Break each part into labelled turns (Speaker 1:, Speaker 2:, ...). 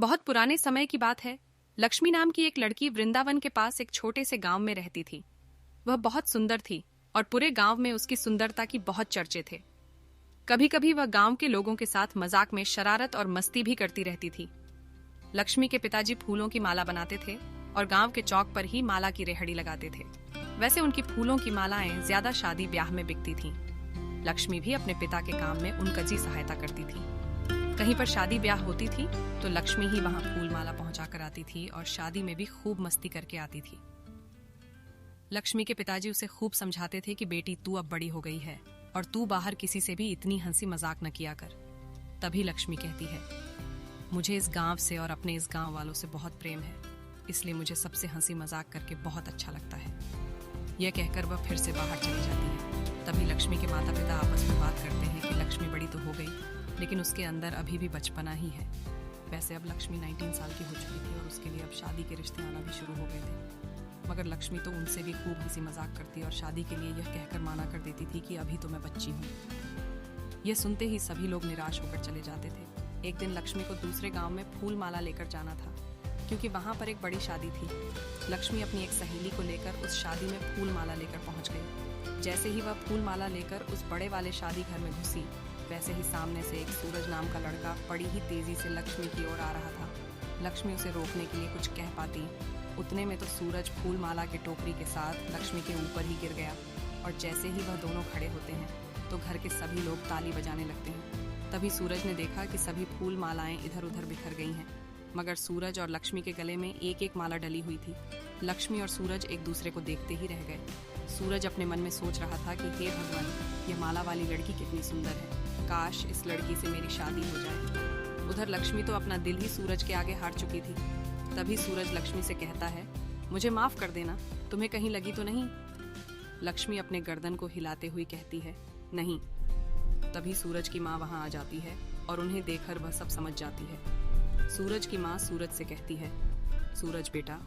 Speaker 1: बहुत पुराने समय की बात है। लक्ष्मी नाम की एक लड़की वृंदावन के पास एक छोटे से गांव में रहती थी। वह बहुत सुंदर थी और पूरे गांव में उसकी सुंदरता की बहुत चर्चे थे। कभी कभी वह गांव के लोगों के साथ मजाक में शरारत और मस्ती भी करती रहती थी। लक्ष्मी के पिताजी फूलों की माला बनाते थे और गांव के चौक पर ही माला की रेहड़ी लगाते थे। वैसे उनकी फूलों की मालाएं ज्यादा शादी ब्याह में बिकती थीं। लक्ष्मी भी अपने पिता के काम में उनकी सहायता करती थी। कहीं पर शादी ब्याह होती थी तो लक्ष्मी ही वहां फूल माला पहुंचा कर आती थी और शादी में भी खूब मस्ती करके आती थी। लक्ष्मी के पिताजी उसे खूब समझाते थे कि बेटी तू अब बड़ी हो गई है और तू बाहर किसी से भी इतनी हंसी मजाक न किया कर। तभी लक्ष्मी कहती है, मुझे इस गांव से और अपने इस गांव वालों से बहुत प्रेम है, इसलिए मुझे सबसे हंसी मजाक करके बहुत अच्छा लगता है। यह कहकर वह फिर से बाहर चली जाती है। तभी लक्ष्मी के माता पिता आपस में बात करते हैं कि लक्ष्मी बड़ी तो हो गई लेकिन उसके अंदर अभी भी बचपना ही है। वैसे अब लक्ष्मी 19 साल की हो चुकी थी और उसके लिए अब शादी के रिश्ते आना भी शुरू हो गए थे। मगर लक्ष्मी तो उनसे भी खूब हंसी मजाक करती और शादी के लिए यह कहकर माना कर देती थी कि अभी तो मैं बच्ची हूँ। यह सुनते ही सभी लोग निराश होकर चले जाते थे। एक दिन लक्ष्मी को दूसरे गांव में फूल माला लेकर जाना था क्योंकि वहां पर एक बड़ी शादी थी। लक्ष्मी अपनी एक सहेली को लेकर उस शादी में फूल माला लेकर पहुंच गई। जैसे ही वह फूल माला लेकर उस बड़े वाले शादी घर में घुसी, वैसे ही सामने से एक सूरज नाम का लड़का बड़ी ही तेजी से लक्ष्मी की ओर आ रहा था। लक्ष्मी उसे रोकने के लिए कुछ कह पाती, उतने में तो सूरज फूल माला के टोकरी के साथ लक्ष्मी के ऊपर ही गिर गया और जैसे ही वह दोनों खड़े होते हैं तो घर के सभी लोग ताली बजाने लगते हैं। तभी सूरज ने देखा कि सभी फूल मालाएं इधर उधर बिखर गई हैं, मगर सूरज और लक्ष्मी के गले में एक एक माला डली हुई थी। लक्ष्मी और सूरज एक दूसरे को देखते ही रह गए। सूरज अपने मन में सोच रहा था कि हे भगवान, यह माला वाली लड़की कितनी सुंदर है, काश इस लड़की से मेरी शादी हो जाए। उधर लक्ष्मी तो अपना दिल ही सूरज के आगे हार चुकी थी। तभी सूरज लक्ष्मी से कहता है, मुझे माफ कर देना, तुम्हें कहीं लगी तो नहीं? लक्ष्मी अपने गर्दन को हिलाते हुए कहती है, नहीं। तभी सूरज की माँ वहां आ जाती है और उन्हें देखकर वह सब समझ जाती है। सूरज की माँ सूरज से कहती है, सूरज बेटा,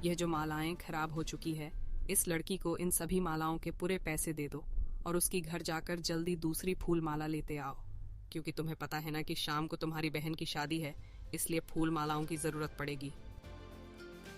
Speaker 1: यह जो मालाएं खराब हो चुकी है, इस लड़की को इन सभी मालाओं के पूरे पैसे दे दो और उसकी घर जाकर जल्दी दूसरी फूल माला लेते आओ, क्योंकि तुम्हें पता है ना कि शाम को तुम्हारी बहन की शादी है, इसलिए फूल मालाओं की जरूरत पड़ेगी।